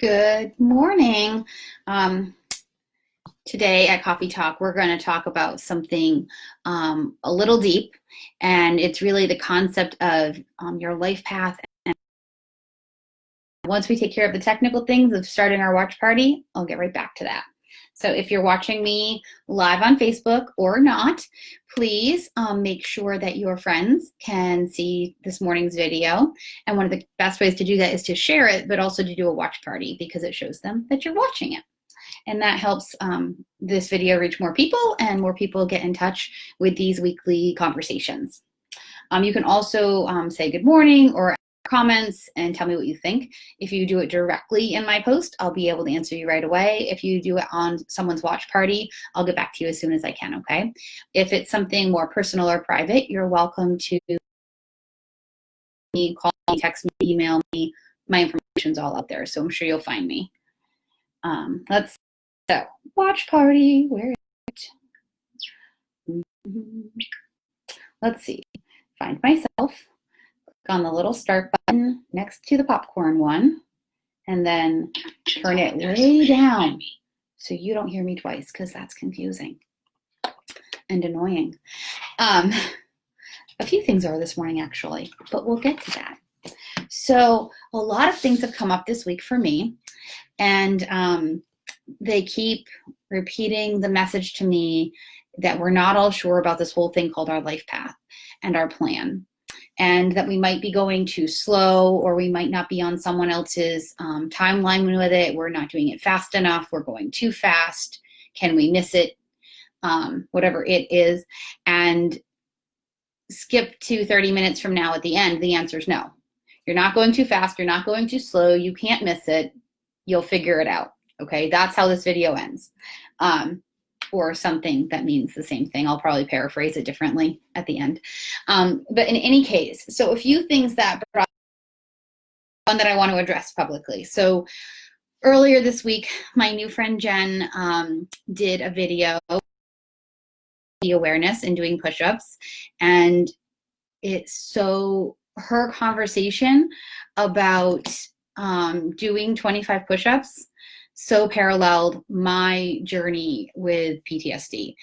Good morning. Today at Coffee Talk, we're going to talk about something a little deep, and it's really the concept of your life path. And once we take care of the technical things of starting our watch party, I'll get right back to that. So if you're watching me live on Facebook or not, please make sure that your friends can see this morning's video. And one of the best ways to do that is to share it, but also to do a watch party because it shows them that you're watching it. And that helps this video reach more people and more people get in touch with these weekly conversations. You can also say good morning or comments and tell me what you think. If you do it directly in my post, I'll be able to answer you right away. If you do it on someone's watch party, I'll get back to you as soon as I can, okay? If it's something more personal or private, you're welcome to call me, text me, email me. My information's all out there, so I'm sure you'll find me. So, watch party, where is it? Let's see, find myself. On the little start button next to the popcorn one, and then turn it way down so you don't hear me twice because that's confusing and annoying. A few things are this morning actually, but we'll get to that. So a lot of things have come up this week for me, and they keep repeating the message to me that we're not all sure about this whole thing called our life path and our plan. And that we might be going too slow, or we might not be on someone else's timeline with it. We're not doing it fast enough. We're going too fast. Can we miss it? Whatever it is. And skip to 30 minutes from now at the end, the answer is no. You're not going too fast. You're not going too slow. You can't miss it. You'll figure it out. Okay, that's how this video ends. Or something that means the same thing. I'll probably paraphrase it differently at the end. But in any case, so a few things that I want to address publicly. So earlier this week, my new friend Jen did a video the awareness and doing push-ups, and her conversation about doing 25 push-ups so paralleled my journey with PTSD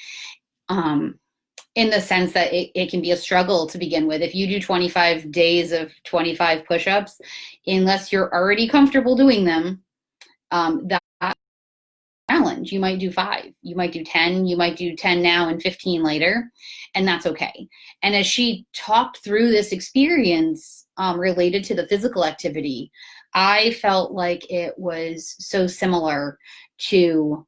in the sense that it can be a struggle to begin with. If you do 25 days of 25 push-ups, unless you're already comfortable doing them, that challenge. You might do 5, you might do 10, you might do 10 now and 15 later, and that's okay. And as she talked through this experience related to the physical activity, I felt like it was so similar to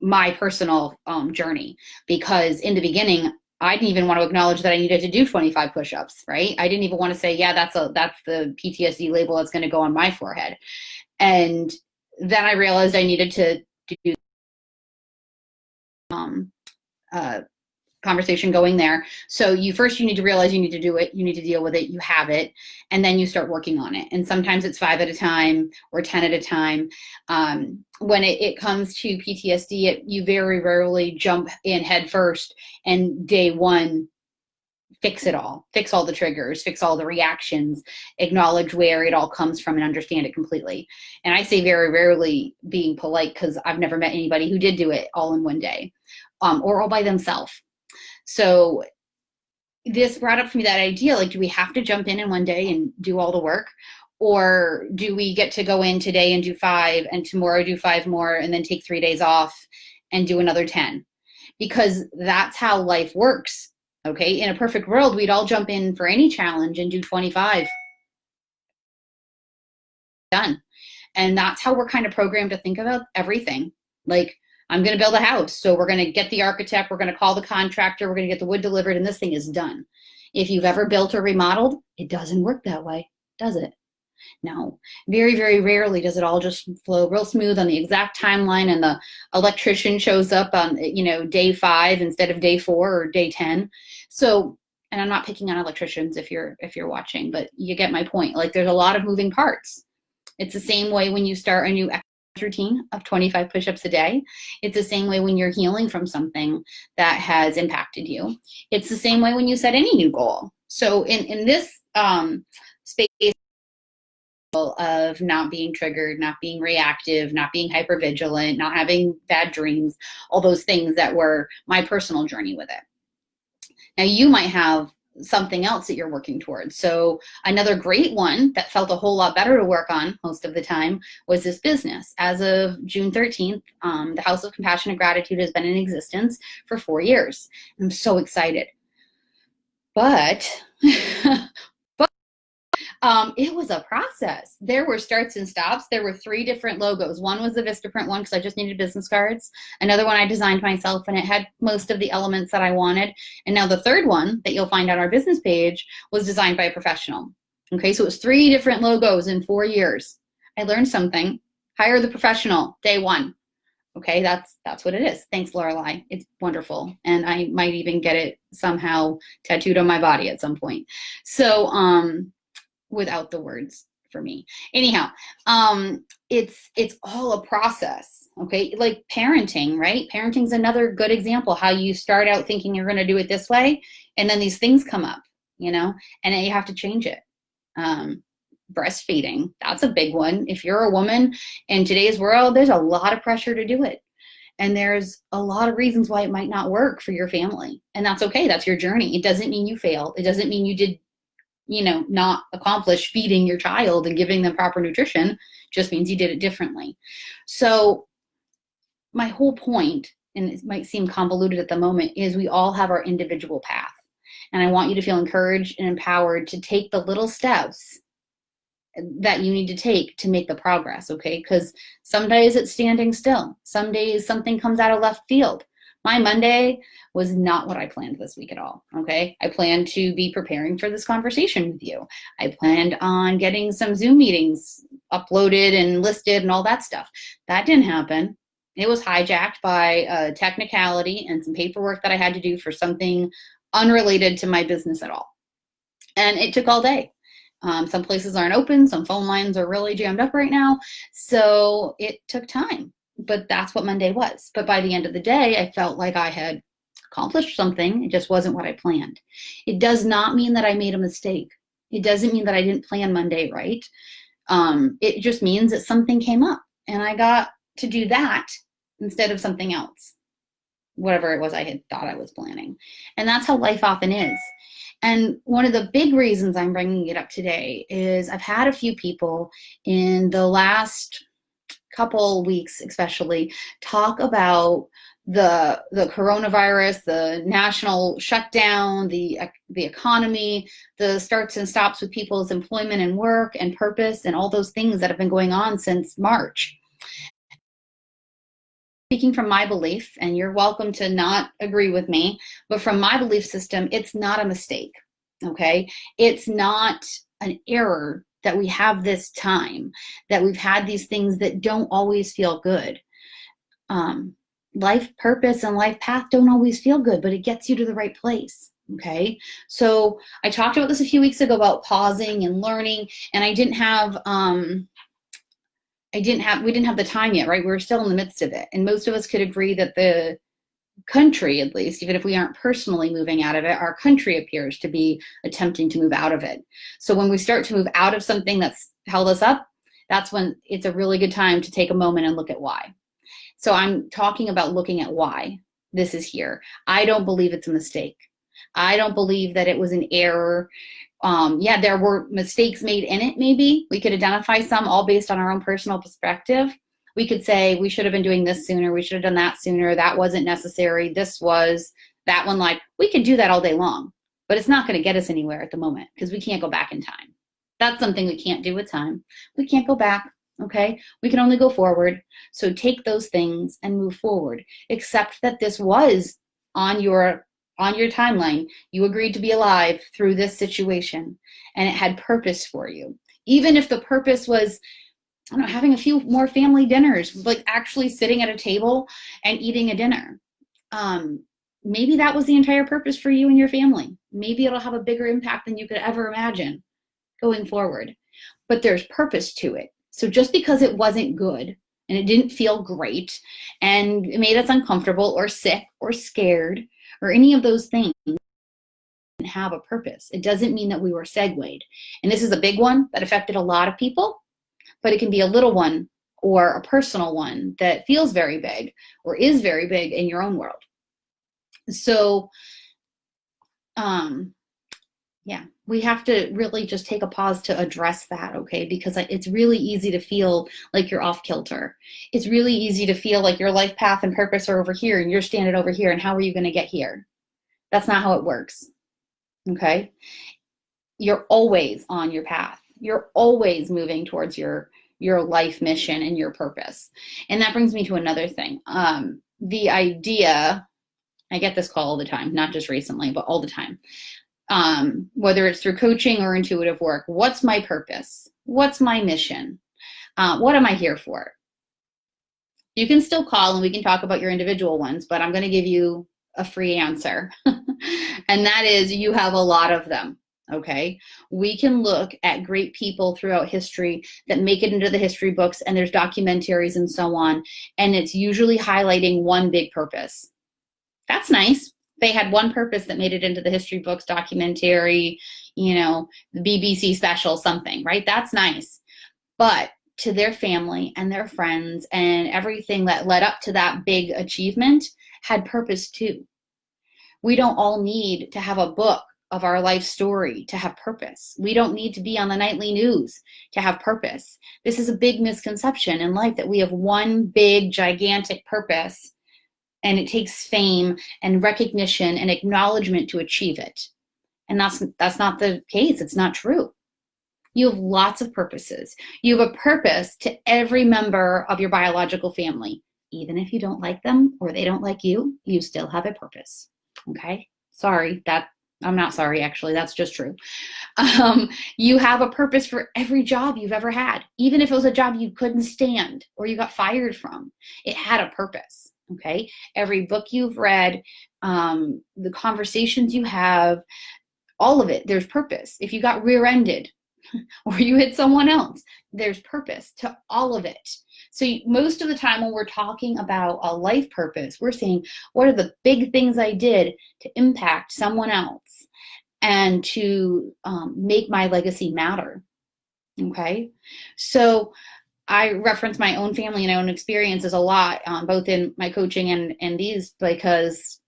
my personal journey, because in the beginning, I didn't even want to acknowledge that I needed to do 25 push-ups, right? I didn't even want to say, yeah, that's the PTSD label that's going to go on my forehead. And then I realized I needed to do conversation going there. So you need to realize you need to do it, you need to deal with it, you have it, and then you start working on it. And sometimes it's 5 at a time or 10 at a time. When it comes to PTSD, you very rarely jump in head first and day one fix it all, fix all the triggers, fix all the reactions, acknowledge where it all comes from and understand it completely. And I say very rarely being polite because I've never met anybody who did do it all in one day or all by themselves. So this brought up for me that idea, like, do we have to jump in one day and do all the work? Or do we get to go in today and do 5 and tomorrow do 5 more and then take 3 days off and do another 10? Because that's how life works, okay? In a perfect world, we'd all jump in for any challenge and do 25. Done. And that's how we're kind of programmed to think about everything. Like, I'm going to build a house, so we're going to get the architect, we're going to call the contractor, we're going to get the wood delivered, and this thing is done. If you've ever built or remodeled, it doesn't work that way, does it? No. Very, very rarely does it all just flow real smooth on the exact timeline, and the electrician shows up on, day 5 instead of day 4 or day 10. So, and I'm not picking on electricians if you're watching, but you get my point. Like, there's a lot of moving parts. It's the same way when you start a new routine of 25 push-ups a day. It's the same way when you're healing from something that has impacted you. It's the same way when you set any new goal. So in this space of not being triggered, not being reactive, not being hypervigilant, not having bad dreams, all those things that were my personal journey with it. Now you might have something else that you're working towards. So another great one that felt a whole lot better to work on most of the time was this business. As of June 13th, the House of Compassionate Gratitude has been in existence for 4 years. I'm so excited. But it was a process. There were starts and stops. There were 3 different logos. One was the Vistaprint one because I just needed business cards. Another one I designed myself and it had most of the elements that I wanted. And now the third one that you'll find on our business page was designed by a professional. Okay, so it was 3 different logos in 4 years. I learned something. Hire the professional, day 1. Okay, that's what it is. Thanks, Lorelei. It's wonderful. And I might even get it somehow tattooed on my body at some point. So, without the words for me. Anyhow, it's all a process, okay? Like parenting, right? Parenting's another good example, how you start out thinking you're gonna do it this way, and then these things come up, and then you have to change it. Breastfeeding, that's a big one. If you're a woman in today's world, there's a lot of pressure to do it. And there's a lot of reasons why it might not work for your family. And that's okay, that's your journey. It doesn't mean you failed. It doesn't mean you did not accomplish feeding your child and giving them proper nutrition, just means you did it differently. So my whole point, and it might seem convoluted at the moment, is we all have our individual path. And I want you to feel encouraged and empowered to take the little steps that you need to take to make the progress, okay? Because some days it's standing still. Some days something comes out of left field. My Monday was not what I planned this week at all, okay? I planned to be preparing for this conversation with you. I planned on getting some Zoom meetings uploaded and listed and all that stuff. That didn't happen. It was hijacked by a technicality and some paperwork that I had to do for something unrelated to my business at all. And it took all day. Some places aren't open. Some phone lines are really jammed up right now. So it took time. But that's what Monday was. But by the end of the day, I felt like I had accomplished something. It just wasn't what I planned. It does not mean that I made a mistake. It doesn't mean that I didn't plan Monday right. It just means that something came up and I got to do that instead of something else, whatever it was I had thought I was planning. And that's how life often is. And one of the big reasons I'm bringing it up today is I've had a few people in the last couple weeks especially talk about the coronavirus, the national shutdown, the economy, the starts and stops with people's employment and work and purpose and all those things that have been going on since March. Speaking from my belief, and you're welcome to not agree with me, but from my belief system, it's not a mistake, okay? It's not an error that we have this time, that we've had these things that don't always feel good. Life purpose and life path don't always feel good, but it gets you to the right place, okay? So I talked about this a few weeks ago about pausing and learning, and we didn't have the time yet, right? We were still in the midst of it. And most of us could agree that the country, at least, even if we aren't personally moving out of it, our country appears to be attempting to move out of it. So when we start to move out of something that's held us up, that's when it's a really good time to take a moment and look at why. So I'm talking about looking at why this is here. I don't believe it's a mistake. I don't believe that it was an error. Yeah, there were mistakes made in it, maybe. We could identify some, all based on our own personal perspective. We could say, we should have been doing this sooner, we should have done that sooner, that wasn't necessary, this was, that one, like, we could do that all day long, but it's not gonna get us anywhere at the moment because we can't go back in time. That's something we can't do with time. We can't go back, okay? We can only go forward. So take those things and move forward. Accept that this was on your timeline. You agreed to be alive through this situation and it had purpose for you. Even if the purpose was, I don't know, having a few more family dinners, like actually sitting at a table and eating a dinner. Maybe that was the entire purpose for you and your family. Maybe it'll have a bigger impact than you could ever imagine going forward. But there's purpose to it. So just because it wasn't good and it didn't feel great and it made us uncomfortable or sick or scared or any of those things, have a purpose. It doesn't mean that we were segued. And this is a big one that affected a lot of people. but it can be a little one or a personal one that feels very big or is very big in your own world. So, yeah, we have to really just take a pause to address that, okay? Because it's really easy to feel like you're off kilter. It's really easy to feel like your life path and purpose are over here and you're standing over here, and how are you going to get here? That's not how it works, okay? You're always on your path. You're always moving towards your life mission and your purpose. And that brings me to another thing. The idea, I get this call all the time, not just recently, but all the time. Whether it's through coaching or intuitive work, what's my purpose? What's my mission? What am I here for? You can still call and we can talk about your individual ones, but I'm going to give you a free answer. And that is, you have a lot of them. Okay, we can look at great people throughout history that make it into the history books, and there's documentaries and so on, and it's usually highlighting one big purpose. That's nice. They had one purpose that made it into the history books, documentary, you know, the BBC special, something, right? That's nice. But to their family and their friends and everything that led up to that big achievement had purpose too. We don't all need to have a book of our life story to have purpose. We don't need to be on the nightly news to have purpose. This is a big misconception in life, that we have one big, gigantic purpose, and it takes fame and recognition and acknowledgement to achieve it. And that's not the case. It's not true. You have lots of purposes. You have a purpose to every member of your biological family. Even if you don't like them or they don't like you, you still have a purpose. Okay? Sorry, I'm not sorry, actually. That's just true. You have a purpose for every job you've ever had. Even if it was a job you couldn't stand or you got fired from, it had a purpose. Okay? Every book you've read, the conversations you have, all of it, there's purpose. If you got rear-ended or you hit someone else, there's purpose to all of it. So most of the time when we're talking about a life purpose, we're saying, what are the big things I did to impact someone else and to make my legacy matter? Okay? So I reference my own family and own experiences a lot, both in my coaching and these, because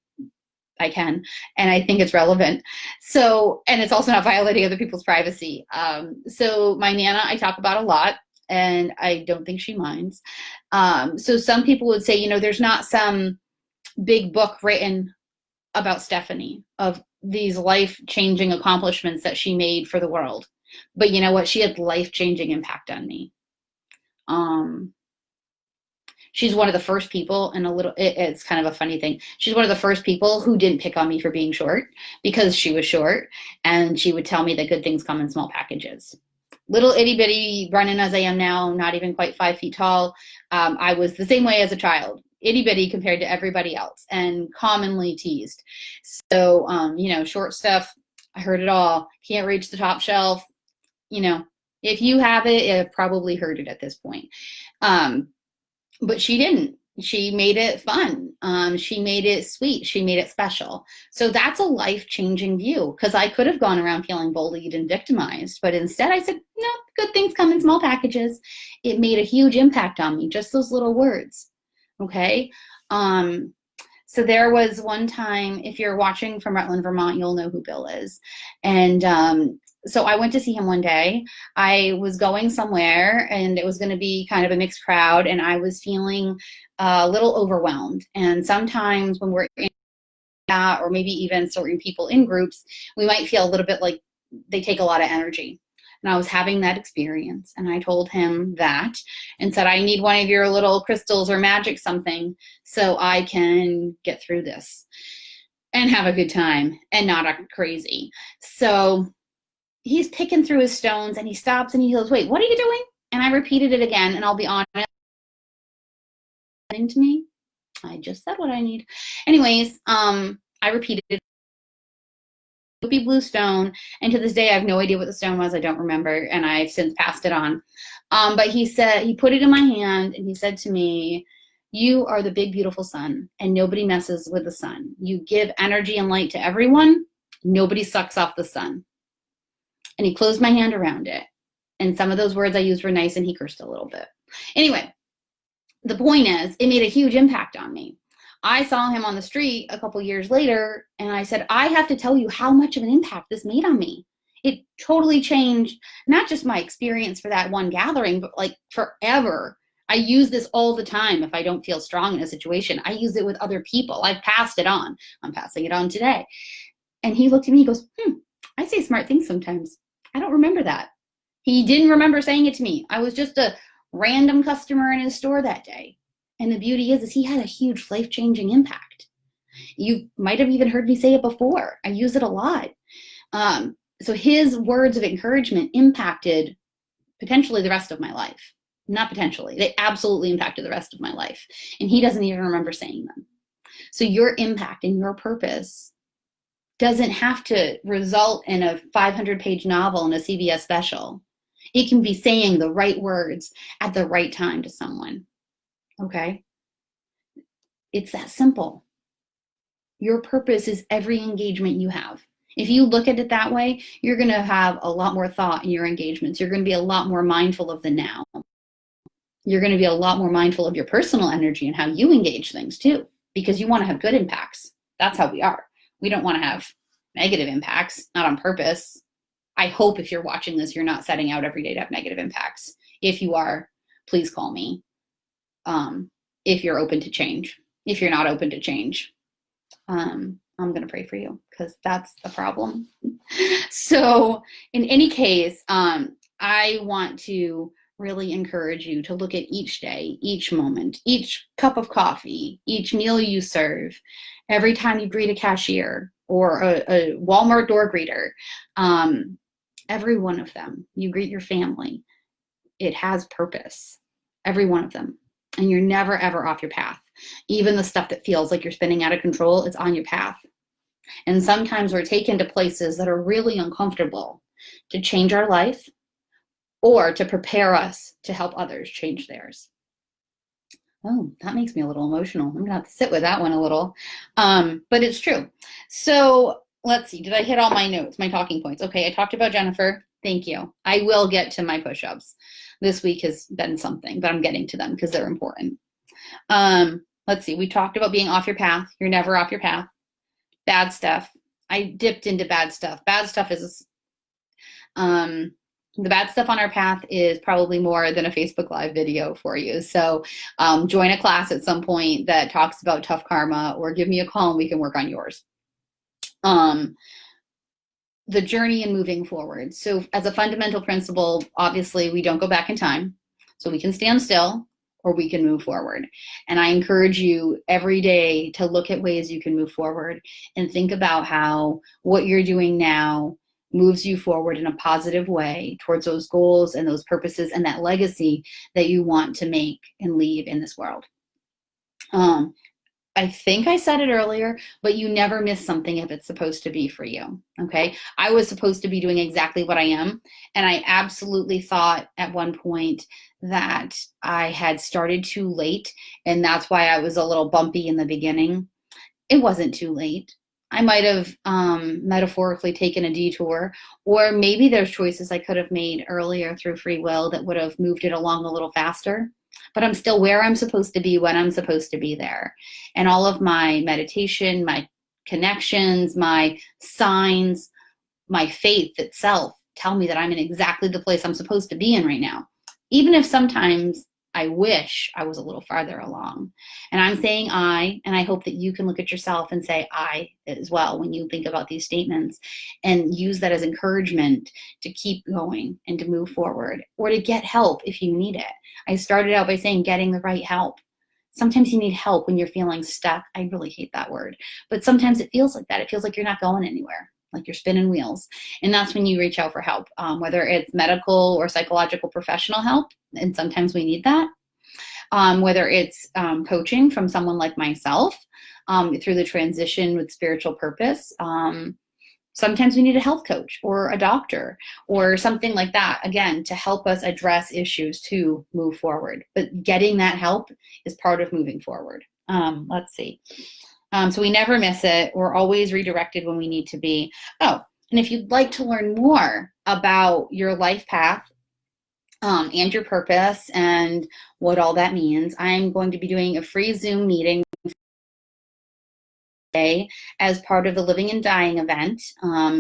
I can, and I think it's relevant. So, and it's also not violating other people's privacy. So my Nana, I talk about a lot, and I don't think she minds. So some people would say, you know, there's not some big book written about Stephanie of these life-changing accomplishments that she made for the world. But you know what? She had life-changing impact on me. She's one of the first people, and it's kind of a funny thing. She's one of the first people who didn't pick on me for being short, because she was short, and she would tell me that good things come in small packages. Little itty bitty running as I am now, not even quite 5 feet tall. I was the same way as a child, itty bitty compared to everybody else, and commonly teased. So, you know, short stuff, I heard it all. Can't reach the top shelf. You know, if you have it, you've probably heard it at this point. But she didn't. She made it fun. She made it sweet. She made it special. So that's a life-changing view, because I could have gone around feeling bullied and victimized, but instead I said, no, good things come in small packages. It made a huge impact on me, just those little words. Okay? So there was one time, if you're watching from Rutland, Vermont, you'll know who Bill is. And so I went to see him one day. I was going somewhere, and it was going to be kind of a mixed crowd, and I was feeling a little overwhelmed. And sometimes when we're in that, or maybe even certain people in groups, we might feel a little bit like they take a lot of energy. And I was having that experience, and I told him that and said, I need one of your little crystals or magic something so I can get through this and have a good time and not act crazy. So he's picking through his stones, and he stops and he goes, wait, what are you doing? And I repeated it again, and I'll be honest, to me, I just said what I need. Anyways, I repeated it. Blue stone, and to this day I have no idea what the stone was. I don't remember, and I've since passed it on. But he said, he put it in my hand, and he said to me, you are the big beautiful sun, and nobody messes with the sun. You give energy and light to everyone. Nobody sucks off the sun. And he closed my hand around it, And some of those words I used were nice, and he cursed a little bit. Anyway, the point is, it made a huge impact on me. I saw him on the street a couple years later, and I said, I have to tell you how much of an impact this made on me. It totally changed not just my experience for that one gathering, but like forever. I use this all the time. If I don't feel strong in a situation, I use it with other people. I've passed it on. I'm passing it on today. And he looked at me, he goes, I say smart things sometimes. I don't remember that. He didn't remember saying it to me. I was just a random customer in his store that day. And the beauty is he had a huge life-changing impact. You might have even heard me say it before. I use it a lot. So his words of encouragement impacted potentially the rest of my life. Not potentially. They absolutely impacted the rest of my life. And he doesn't even remember saying them. So your impact and your purpose doesn't have to result in a 500-page novel and a CBS special. It can be saying the right words at the right time to someone. Okay? It's that simple. Your purpose is every engagement you have. If you look at it that way, you're going to have a lot more thought in your engagements. You're going to be a lot more mindful of the now. You're going to be a lot more mindful of your personal energy and how you engage things too, because you want to have good impacts. That's how we are. We don't want to have negative impacts, not on purpose. I hope if you're watching this, you're not setting out every day to have negative impacts. If you are, please call me. If you're open to change. If you're not open to change, I'm going to pray for you, because that's the problem. So in any case, I want to really encourage you to look at each day, each moment, each cup of coffee, each meal you serve, every time you greet a cashier or a Walmart door greeter, every one of them. You greet your family. It has purpose, every one of them. And you're never, ever off your path. Even the stuff that feels like you're spinning out of control, it's on your path. And sometimes we're taken to places that are really uncomfortable to change our life or to prepare us to help others change theirs. Oh, that makes me a little emotional. I'm going to have to sit with that one a little. But it's true. So let's see. Did I hit all my notes, my talking points? Okay, I talked about Jennifer. Thank you. I will get to my push-ups. This week has been something, but I'm getting to them because they're important. Let's see. We talked about being off your path. You're never off your path. Bad stuff. I dipped into bad stuff. Bad stuff is, the bad stuff on our path is probably more than a Facebook Live video for you. So join a class at some point that talks about tough karma, or give me a call and we can work on yours. The journey and moving forward. So as a fundamental principle, obviously we don't go back in time. So we can stand still or we can move forward. And I encourage you every day to look at ways you can move forward and think about how what you're doing now moves you forward in a positive way towards those goals and those purposes and that legacy that you want to make and leave in this world. I think I said it earlier, but you never miss something if it's supposed to be for you, okay? I was supposed to be doing exactly what I am, and I absolutely thought at one point that I had started too late, and that's why I was a little bumpy in the beginning. It wasn't too late. I might have metaphorically taken a detour, or maybe there's choices I could have made earlier through free will that would have moved it along a little faster. But I'm still where I'm supposed to be when I'm supposed to be there. And all of my meditation, my connections, my signs, my faith itself tell me that I'm in exactly the place I'm supposed to be in right now. Even if sometimes I wish I was a little farther along. And I'm saying I, and I hope that you can look at yourself and say I as well when you think about these statements, and use that as encouragement to keep going and to move forward, or to get help if you need it. I started out by saying getting the right help. Sometimes you need help when you're feeling stuck. I really hate that word, but sometimes it feels like that. It feels like you're not going anywhere, like you're spinning wheels. And that's when you reach out for help, whether it's medical or psychological professional help. And sometimes we need that. Whether it's coaching from someone like myself through the transition with spiritual purpose. Sometimes we need a health coach or a doctor or something like that, again, to help us address issues to move forward. But getting that help is part of moving forward. Let's see. So we never miss it. We're always redirected when we need to be. Oh, and if you'd like to learn more about your life path and your purpose and what all that means. I'm going to be doing a free Zoom meeting as part of the Living and Dying event.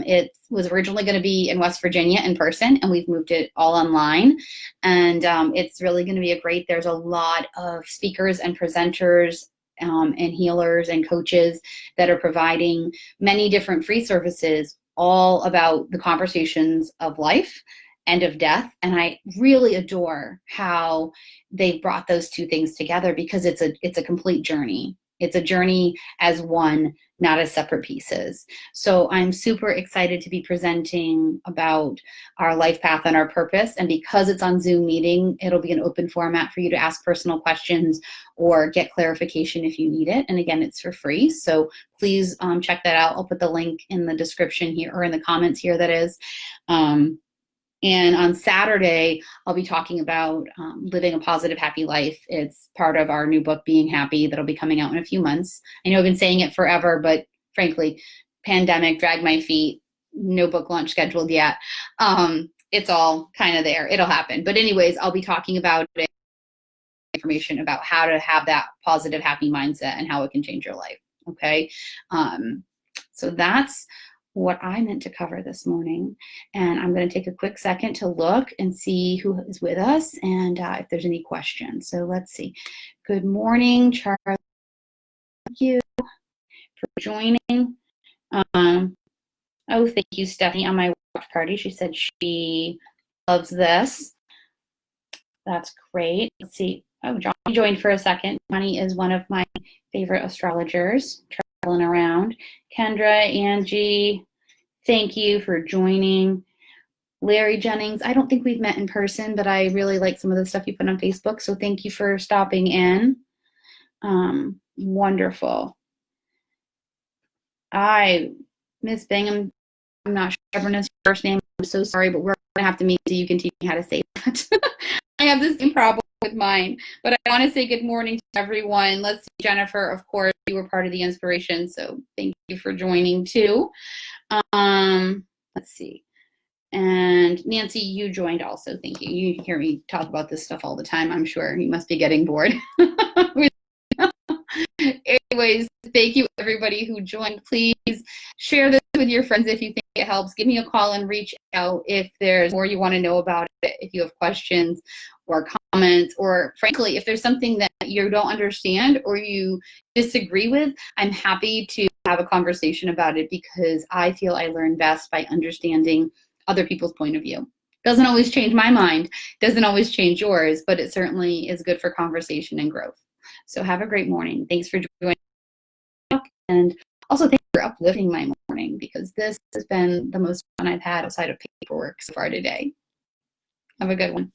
It was originally going to be in West Virginia in person, and we've moved it all online. And it's really going to be there's a lot of speakers and presenters and healers and coaches that are providing many different free services all about the conversations of life and of death. And I really adore how they've brought those two things together, because it's a complete journey. It's a journey as one, not as separate pieces. So I'm super excited to be presenting about our life path and our purpose. And because it's on Zoom meeting, it'll be an open format for you to ask personal questions or get clarification if you need it. And again, it's for free. So please check that out. I'll put the link in the description here, or in the comments here, that is. And on Saturday, I'll be talking about living a positive, happy life. It's part of our new book, Being Happy, that'll be coming out in a few months. I know I've been saying it forever, but frankly, pandemic dragged my feet. No book launch scheduled yet. It's all kind of there. It'll happen. But anyways, I'll be talking about it, information about how to have that positive, happy mindset and how it can change your life. Okay. So that's what I meant to cover this morning. And I'm going to take a quick second to look and see who is with us and if there's any questions. So let's see. Good morning, Charlie. Thank you for joining. Oh, thank you, Stephanie, on my watch party. She said she loves this. That's great. Let's see. Oh, Johnny joined for a second. Johnny is one of my favorite astrologers, traveling around. Kendra, Angie, thank you for joining. Larry Jennings, I don't think we've met in person, but I really like some of the stuff you put on Facebook, so thank you for stopping in. Wonderful. Miss Bingham, I'm not sure everyone's first name. I'm so sorry, but we're going to have to meet so you can teach me how to say that. I have the same problem with mine, but I want to say good morning to everyone. Let's see, Jennifer, of course, you were part of the inspiration, so thank you for joining too. Let's see. And Nancy, you joined also. Thank you. You hear me talk about this stuff all the time, I'm sure. You must be getting bored. Anyways, thank you everybody who joined. Please share this with your friends if you think it helps. Give me a call and reach out if there's more you want to know about it, if you have questions or comments, or frankly, if there's something that you don't understand or you disagree with, I'm happy to have a conversation about it, because I feel I learn best by understanding other people's point of view. Doesn't always change my mind, doesn't always change yours, but it certainly is good for conversation and growth. So have a great morning. Thanks for joining. And also thanks for uplifting my morning, because this has been the most fun I've had outside of paperwork so far today. Have a good one.